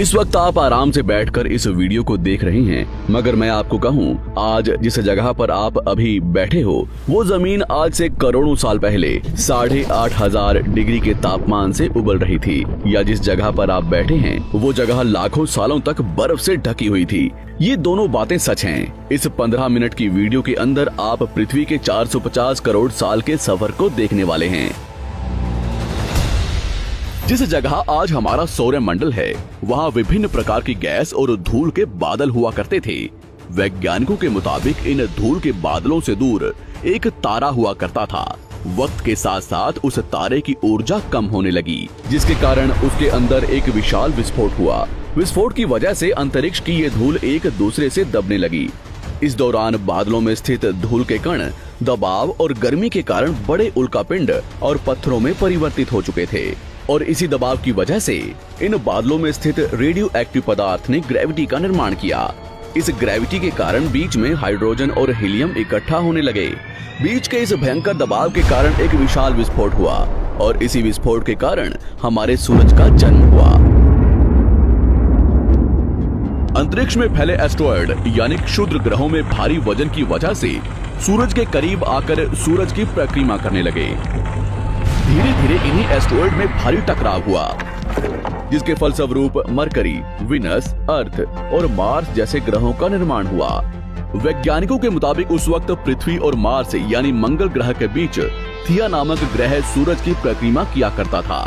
इस वक्त आप आराम से बैठकर इस वीडियो को देख रहे हैं, मगर मैं आपको कहूं, आज जिस जगह पर आप अभी बैठे हो वो जमीन आज से करोड़ों साल पहले 8,500 डिग्री के तापमान से उबल रही थी, या जिस जगह पर आप बैठे हैं वो जगह लाखों सालों तक बर्फ से ढकी हुई थी। ये दोनों बातें सच हैं। इस 15 मिनट की वीडियो के अंदर आप पृथ्वी के 450 करोड़ साल के सफर को देखने वाले हैं। जिस जगह आज हमारा सौरमंडल है, वहाँ विभिन्न प्रकार की गैस और धूल के बादल हुआ करते थे। वैज्ञानिकों के मुताबिक इन धूल के बादलों से दूर एक तारा हुआ करता था। वक्त के साथ साथ उस तारे की ऊर्जा कम होने लगी, जिसके कारण उसके अंदर एक विशाल विस्फोट हुआ। विस्फोट की वजह से अंतरिक्ष की ये धूल एक दूसरे से दबने लगी। इस दौरान बादलों में स्थित धूल के कण दबाव और गर्मी के कारण बड़े उल्कापिंड और पत्थरों में परिवर्तित हो चुके थे, और इसी दबाव की वजह से इन बादलों में स्थित रेडियो एक्टिव पदार्थ ने ग्रेविटी का निर्माण किया। इस ग्रेविटी के कारण बीच में हाइड्रोजन और हीलियम इकट्ठा होने लगे। बीच के इस भयंकर दबाव के कारण एक विशाल विस्फोट हुआ, और इसी विस्फोट के कारण हमारे सूरज का जन्म हुआ। अंतरिक्ष में फैले एस्ट्रॉयड यानी क्षुद्र ग्रहों में भारी वजन की वजह से सूरज के करीब आकर सूरज की परिक्रमा करने लगे। धीरे धीरे इन्हीं एस्ट्रॉयड में भारी टकराव हुआ, जिसके फलस्वरूप मरकरी, विनस, अर्थ और मार्स जैसे ग्रहों का निर्माण हुआ। वैज्ञानिकों के मुताबिक उस वक्त पृथ्वी और मार्स यानी मंगल ग्रह के बीच थिया नामक ग्रह सूरज की परिक्रमा किया करता था।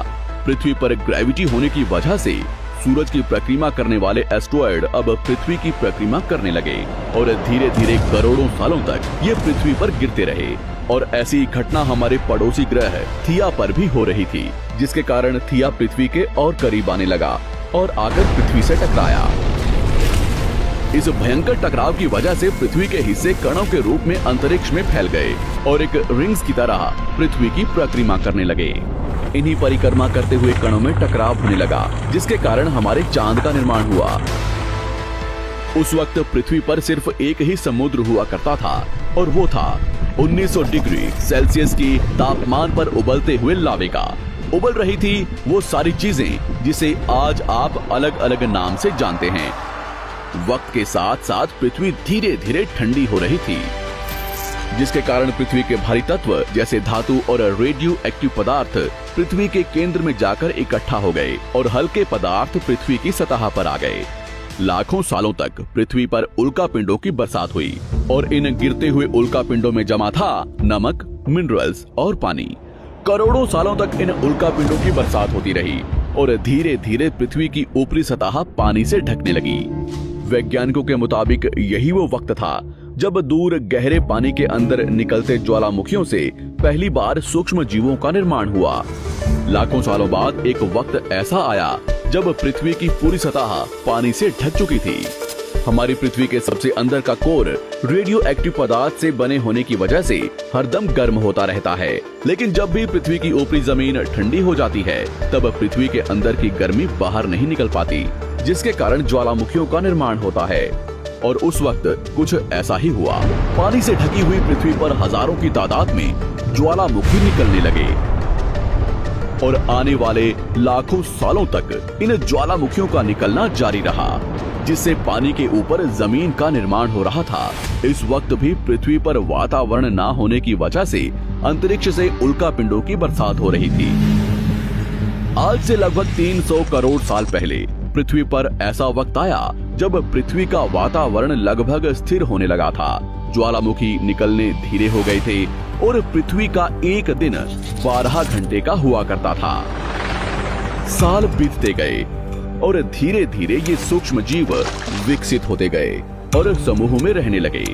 पृथ्वी पर ग्रेविटी होने की वजह से सूरज की परिक्रमा करने वाले एस्ट्रॉयड अब पृथ्वी की परिक्रमा करने लगे, और धीरे धीरे करोड़ों सालों तक ये पृथ्वी पर गिरते रहे। और ऐसी घटना हमारे पड़ोसी ग्रह थिया पर भी हो रही थी, जिसके कारण थिया पृथ्वी के और करीब आने लगा और आकर पृथ्वी से टकराया। इस भयंकर टकराव की वजह से पृथ्वी के हिस्से कणों के रूप में अंतरिक्ष में फैल गए और एक रिंग्स की तरह पृथ्वी की परिक्रमा करने लगे। इन्हीं परिक्रमा करते हुए कणों में टकराव होने लगा, जिसके कारण हमारे चांद का निर्माण हुआ। उस वक्त पृथ्वी पर सिर्फ एक ही समुद्र हुआ करता था, और वो था 1900 डिग्री सेल्सियस की तापमान पर उबलते हुए लावे का। उबल रही थी वो सारी चीजें जिसे आज आप अलग अलग नाम से जानते हैं। वक्त के साथ साथ पृथ्वी धीरे धीरे ठंडी हो रही थी, जिसके कारण पृथ्वी के भारी तत्व जैसे धातु और रेडियो एक्टिव पदार्थ पृथ्वी के केंद्र में जाकर इकट्ठा हो गए, और हल्के पदार्थ पृथ्वी की सतह पर आ गए। लाखों सालों तक पृथ्वी पर उल्कापिंडों की बरसात हुई, और इन गिरते हुए उल्कापिंडों में जमा था नमक, मिनरल्स और पानी। करोड़ों सालों तक इन उल्कापिंडों की बरसात होती रही, और धीरे धीरे पृथ्वी की ऊपरी सतह पानी से ढकने लगी। वैज्ञानिकों के मुताबिक यही वो वक्त था जब दूर गहरे पानी के अंदर निकलते ज्वालामुखियों से पहली बार सूक्ष्म जीवों का निर्माण हुआ। लाखों सालों बाद एक वक्त ऐसा आया जब पृथ्वी की पूरी सतह पानी से ढक चुकी थी। हमारी पृथ्वी के सबसे अंदर का कोर रेडियो एक्टिव पदार्थ से बने होने की वजह से हरदम गर्म होता रहता है, लेकिन जब भी पृथ्वी की ऊपरी जमीन ठंडी हो जाती है, तब पृथ्वी के अंदर की गर्मी बाहर नहीं निकल पाती, जिसके कारण ज्वालामुखियों का निर्माण होता है। और उस वक्त कुछ ऐसा ही हुआ। पानी से ढकी हुई पृथ्वी पर हजारों की तादाद में ज्वालामुखी निकलने लगे, और आने वाले लाखों सालों तक इन ज्वालामुखियों का निकलना जारी रहा, जिससे पानी के ऊपर जमीन का निर्माण हो रहा था। इस वक्त भी पृथ्वी पर वातावरण ना होने की वजह से अंतरिक्ष से उल्कापिंडों की बरसात हो रही थी। आज से लगभग 300 करोड़ साल पहले पृथ्वी पर ऐसा वक्त आया जब पृथ्वी का वातावरण लगभग स्थिर होने लगा था। ज्वालामुखी निकलने धीरे हो गए थे, और पृथ्वी का एक दिन 12 घंटे का हुआ करता था। साल बीतते गए, और धीरे धीरे ये सूक्ष्म जीव विकसित होते गए और समूह में रहने लगे।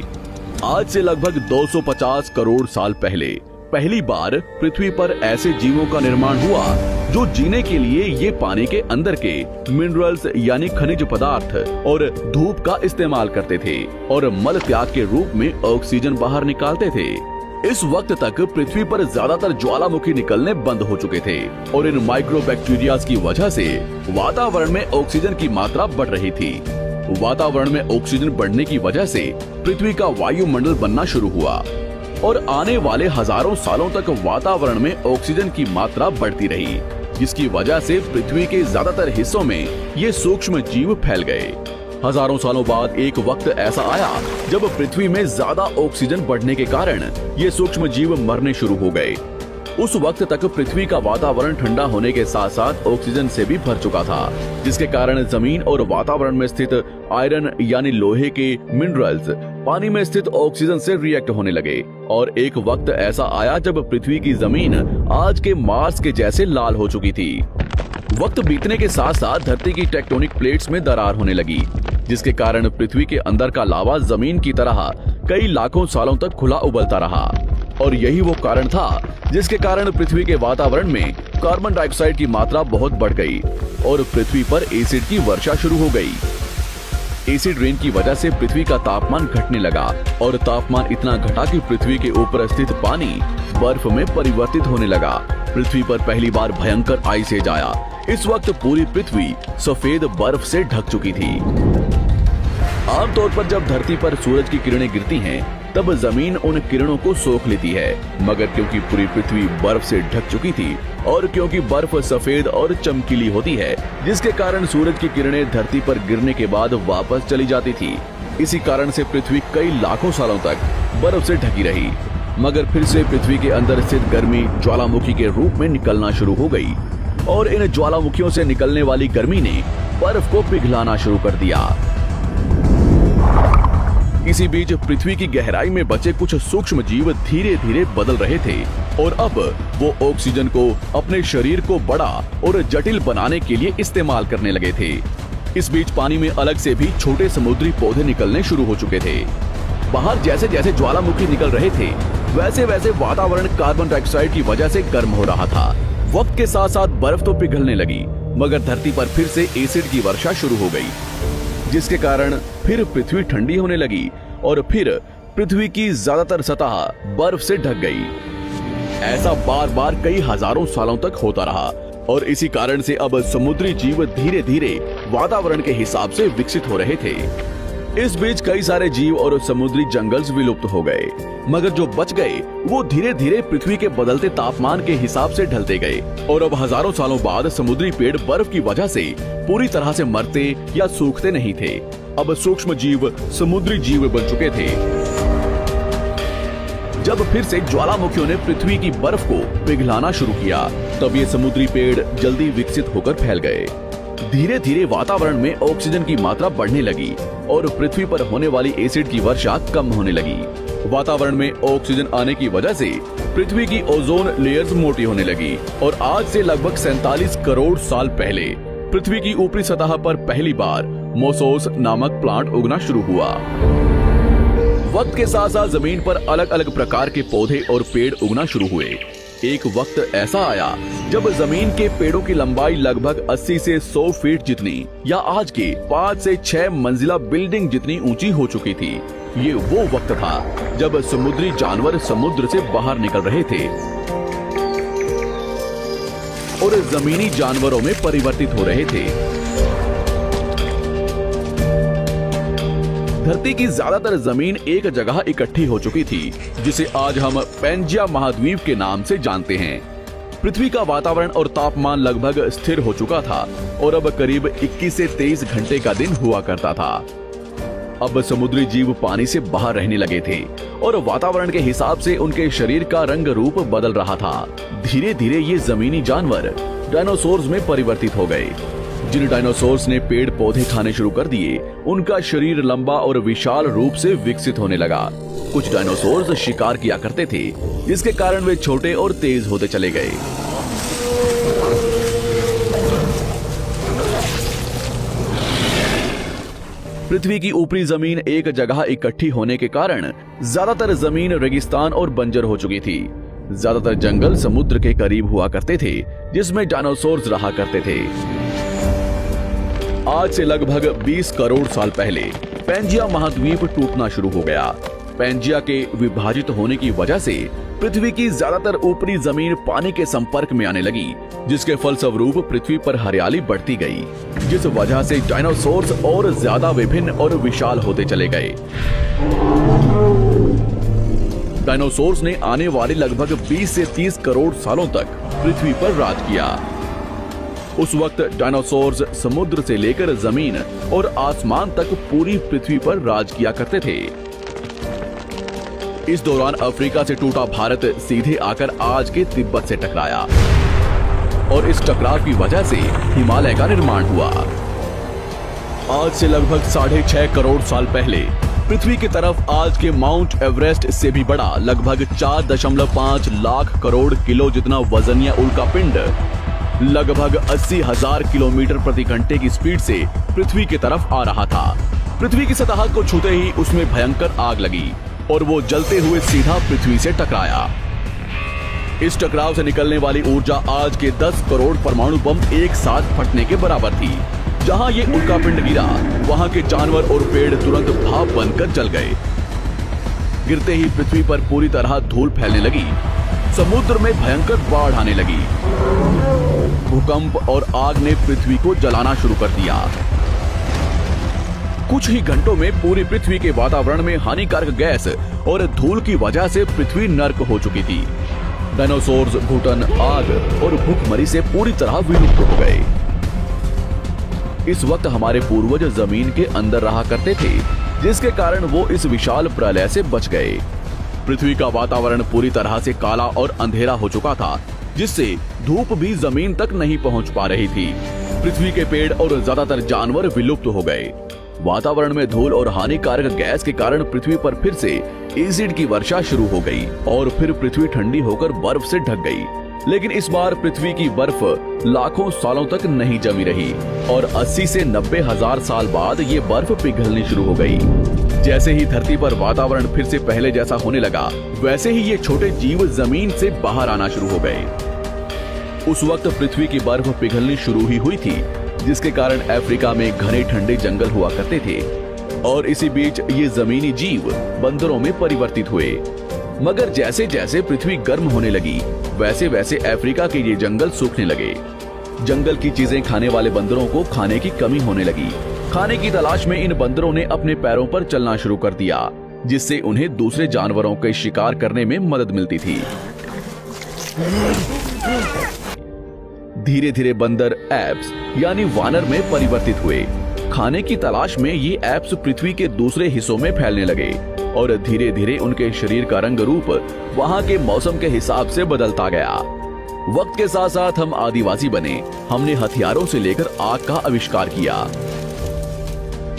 आज से लगभग 250 करोड़ साल पहले पहली बार पृथ्वी पर ऐसे जीवों का निर्माण हुआ जो जीने के लिए ये पानी के अंदर के मिनरल्स यानी खनिज पदार्थ और धूप का इस्तेमाल करते थे, और मल त्याग के रूप में ऑक्सीजन बाहर निकालते थे। इस वक्त तक पृथ्वी पर ज्यादातर ज्वालामुखी निकलने बंद हो चुके थे, और इन माइक्रोबैक्टीरियाज की वजह से वातावरण में ऑक्सीजन की मात्रा बढ़ रही थी। वातावरण में ऑक्सीजन बढ़ने की वजह से पृथ्वी का वायुमंडल बनना शुरू हुआ, और आने वाले हजारों सालों तक वातावरण में ऑक्सीजन की मात्रा बढ़ती रही। जिसकी वजह से पृथ्वी के ज्यादातर हिस्सों में ये सूक्ष्म जीव फैल गए। हजारों सालों बाद एक वक्त ऐसा आया जब पृथ्वी में ज्यादा ऑक्सीजन बढ़ने के कारण ये सूक्ष्म जीव मरने शुरू हो गए। उस वक्त तक पृथ्वी का वातावरण ठंडा होने के साथ साथ ऑक्सीजन से भी भर चुका था, जिसके कारण जमीन और वातावरण में स्थित आयरन यानी लोहे के मिनरल्स पानी में स्थित ऑक्सीजन से रिएक्ट होने लगे। और एक वक्त ऐसा आया जब पृथ्वी की जमीन आज के मार्स के जैसे लाल हो चुकी थी। वक्त बीतने के साथ साथ धरती की टेक्टोनिक प्लेट्स में दरार होने लगी, जिसके कारण पृथ्वी के अंदर का लावा जमीन की तरह कई लाखों सालों तक खुला उबलता रहा। और यही वो कारण था जिसके कारण पृथ्वी के वातावरण में कार्बन डाइऑक्साइड की मात्रा बहुत बढ़ गई और पृथ्वी पर एसिड की वर्षा शुरू हो गई। एसिड रेन की वजह से पृथ्वी का तापमान घटने लगा और तापमान इतना घटा कि पृथ्वी के ऊपर स्थित पानी बर्फ में परिवर्तित होने लगा। पृथ्वी पर पहली बार भयंकर आइस एज आया। इस वक्त पूरी पृथ्वी सफेद बर्फ से ढक चुकी थी। आमतौर पर जब धरती पर सूरज की किरणें गिरती हैं, तब जमीन उन किरणों को सोख लेती है, मगर क्योंकि पूरी पृथ्वी बर्फ से ढक चुकी थी और क्योंकि बर्फ सफेद और चमकीली होती है, जिसके कारण सूरज की किरणें धरती पर गिरने के बाद वापस चली जाती थी। इसी कारण से पृथ्वी कई लाखों सालों तक बर्फ से ढकी रही, मगर फिर से पृथ्वी के अंदर स्थित गर्मी ज्वालामुखी के रूप में निकलना शुरू हो गई और इन ज्वालामुखियों से निकलने वाली गर्मी ने बर्फ को पिघलाना शुरू कर दिया। इसी बीच पृथ्वी की गहराई में बचे कुछ सूक्ष्म जीव धीरे धीरे बदल रहे थे और अब वो ऑक्सीजन को अपने शरीर को बड़ा और जटिल बनाने के लिए इस्तेमाल करने लगे थे। इस बीच पानी में अलग से भी छोटे समुद्री पौधे निकलने शुरू हो चुके थे। बाहर जैसे जैसे ज्वालामुखी निकल रहे थे, वैसे वैसे वातावरण कार्बन डाइऑक्साइड की वजह से गर्म हो रहा था। वक्त के साथ साथ बर्फ तो पिघलने लगी, मगर धरती पर फिर से एसिड की वर्षा शुरू हो गई, जिसके कारण फिर पृथ्वी ठंडी होने लगी और फिर पृथ्वी की ज्यादातर सतह बर्फ से ढक गई। ऐसा बार बार कई हजारों सालों तक होता रहा और इसी कारण से अब समुद्री जीव धीरे धीरे वातावरण के हिसाब से विकसित हो रहे थे। इस बीच कई सारे जीव और समुद्री जंगल्स विलुप्त हो गए, मगर जो बच गए वो धीरे धीरे पृथ्वी के बदलते तापमान के हिसाब से ढलते गए और अब हजारों सालों बाद समुद्री पेड़ बर्फ की वजह से पूरी तरह से मरते या सूखते नहीं थे। अब सूक्ष्म जीव समुद्री जीव बन चुके थे। जब फिर से ज्वालामुखियों ने पृथ्वी की बर्फ को पिघलाना शुरू किया, तब ये समुद्री पेड़ जल्दी विकसित होकर फैल गए। धीरे धीरे वातावरण में ऑक्सीजन की मात्रा बढ़ने लगी और पृथ्वी पर होने वाली एसिड की वर्षा कम होने लगी। वातावरण में ऑक्सीजन आने की वजह से पृथ्वी की ओजोन लेयर्स मोटी होने लगी और आज से लगभग 47 करोड़ साल पहले पृथ्वी की ऊपरी सतह पर पहली बार मोसोस नामक प्लांट उगना शुरू हुआ। वक्त के साथ साथ जमीन पर अलग अलग प्रकार के पौधे और पेड़ उगना शुरू हुए। एक वक्त ऐसा आया जब जमीन के पेड़ों की लंबाई लगभग 80 से 100 फीट जितनी या आज के 5 से 6 मंजिला बिल्डिंग जितनी ऊंची हो चुकी थी। ये वो वक्त था जब समुद्री जानवर समुद्र से बाहर निकल रहे थे और जमीनी जानवरों में परिवर्तित हो रहे थे। धरती की ज्यादातर जमीन एक जगह इकट्ठी हो चुकी थी, जिसे आज हम पैंजिया महाद्वीप के नाम से जानते हैं। पृथ्वी का वातावरण और तापमान लगभग स्थिर हो चुका था और अब करीब 21 से 23 घंटे का दिन हुआ करता था। अब समुद्री जीव पानी से बाहर रहने लगे थे और वातावरण के हिसाब से उनके शरीर का रंग रूप बदल रहा था। धीरे धीरे ये जमीनी जानवर डायनासोर्स में परिवर्तित हो गए। जिन डायनासोर्स ने पेड़ पौधे खाने शुरू कर दिए, उनका शरीर लंबा और विशाल रूप से विकसित होने लगा। कुछ डायनासोर्स शिकार किया करते थे, जिसके कारण वे छोटे और तेज होते चले गए। पृथ्वी की ऊपरी जमीन एक जगह इकट्ठी होने के कारण ज्यादातर जमीन रेगिस्तान और बंजर हो चुकी थी। ज्यादातर जंगल समुद्र के करीब हुआ करते थे, जिसमें डायनासोर्स रहा करते थे। आज से लगभग 20 करोड़ साल पहले पैंजिया महाद्वीप टूटना शुरू हो गया। पैंजिया के विभाजित होने की वजह से पृथ्वी की ज्यादातर ऊपरी जमीन पानी के संपर्क में आने लगी, जिसके फलस्वरूप पृथ्वी पर हरियाली बढ़ती गई, जिस वजह से डायनासोर्स और ज्यादा विभिन्न और विशाल होते चले गए। डायनासोर्स ने आने वाले लगभग 20 से 30 करोड़ सालों तक पृथ्वी पर राज किया। उस वक्त डायनासोर्स समुद्र से लेकर जमीन और आसमान तक पूरी पृथ्वी पर राज किया करते थे। इस दौरान अफ्रीका से टूटा भारत सीधे आकर आज के तिब्बत से टकराया और इस टकराव की वजह से हिमालय का निर्माण हुआ। आज से लगभग 6.5 करोड़ साल पहले पृथ्वी की तरफ आज के माउंट एवरेस्ट से भी बड़ा लगभग 4.5 लाख करोड़ किलो जितना वजनिया उल्कापिंड लगभग 80,000 किलोमीटर प्रति घंटे की स्पीड से पृथ्वी की तरफ आ रहा था। पृथ्वी की सतह को छूते ही उसमें भयंकर आग लगी और वो जलते हुए सीधा पृथ्वी से टकराया। इस टकराव से निकलने वाली ऊर्जा आज के 10 करोड़ परमाणु बम एक साथ फटने के बराबर थी। जहां ये उल्कापिंड गिरा वहां के जानवर और पेड़ तुरंत भाप बनकर जल गए। गिरते ही पृथ्वी पर पूरी तरह धूल फैलने लगी। समुद्र में भयंकर बाढ़ आने लगी। भूकंप और आग ने पृथ्वी को जलाना शुरू कर दिया। कुछ ही घंटों में पूरी पृथ्वी के वातावरण में हानिकारक गैस और धूल की वजह से पृथ्वी नर्क हो चुकी थी। डायनासोर्स घुटन, आग और भूखमरी से पूरी तरह विलुप्त हो गए। इस वक्त हमारे पूर्वज जमीन के अंदर रहा करते थे, जिसके कारण वो इस विशाल प्रलय से बच गए। पृथ्वी का वातावरण पूरी तरह से काला और अंधेरा हो चुका था, जिससे धूप भी जमीन तक नहीं पहुंच पा रही थी। पृथ्वी के पेड़ और ज्यादातर जानवर विलुप्त हो गए। वातावरण में धूल और हानिकारक गैस के कारण पृथ्वी पर फिर से एसिड की वर्षा शुरू हो गई और फिर पृथ्वी ठंडी होकर बर्फ से ढक गई। लेकिन इस बार पृथ्वी की बर्फ लाखों सालों तक नहीं जमी रही और 80 से 90 हजार साल बाद ये बर्फ पिघलनी शुरू हो गई। जैसे ही धरती पर वातावरण फिर से पहले जैसा होने लगा, वैसे ही ये छोटे जीव जमीन से बाहर आना शुरू हो गए। उस वक्त पृथ्वी की बर्फ पिघलनी शुरू ही हुई थी, जिसके कारण अफ्रीका में घने ठंडे जंगल हुआ करते थे और इसी बीच ये जमीनी जीव बंदरों में परिवर्तित हुए। मगर जैसे जैसे पृथ्वी गर्म होने लगी, वैसे वैसे अफ्रीका के ये जंगल सूखने लगे। जंगल की चीजें खाने वाले बंदरों को खाने की कमी होने लगी। खाने की तलाश में इन बंदरों ने अपने पैरों पर चलना शुरू कर दिया, जिससे उन्हें दूसरे जानवरों के शिकार करने में मदद मिलती थी। धीरे धीरे बंदर एप्स यानी वानर में परिवर्तित हुए। खाने की तलाश में ये एप्स पृथ्वी के दूसरे हिस्सों में फैलने लगे और धीरे धीरे उनके शरीर का रंग रूप वहाँ के मौसम के हिसाब से बदलता गया। वक्त के साथ साथ हम आदिवासी बने। हमने हथियारों से लेकर आग का आविष्कार किया।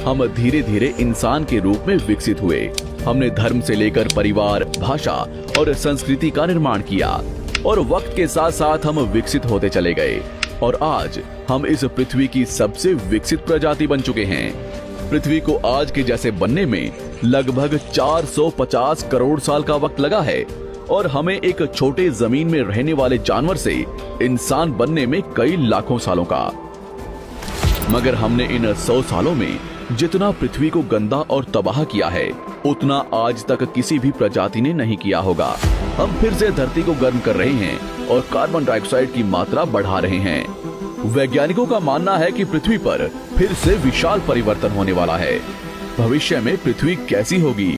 हम धीरे धीरे इंसान के रूप में विकसित हुए। हमने धर्म से लेकर परिवार, भाषा और संस्कृति का निर्माण किया और वक्त के साथ साथ हम विकसित होते चले गए और आज हम इस पृथ्वी की सबसे विकसित प्रजाति बन चुके हैं। पृथ्वी को आज के जैसे बनने में लगभग 450 करोड़ साल का वक्त लगा है और हमें एक छोटे जमीन में रहने वाले जानवर से इंसान बनने में कई लाखों सालों का। मगर हमने इन 100 सालों में जितना पृथ्वी को गंदा और तबाह किया है, उतना आज तक किसी भी प्रजाति ने नहीं किया होगा। हम फिर से धरती को गर्म कर रहे हैं और कार्बन डाइऑक्साइड की मात्रा बढ़ा रहे हैं। वैज्ञानिकों का मानना है कि पृथ्वी पर फिर से विशाल परिवर्तन होने वाला है। भविष्य में पृथ्वी कैसी होगी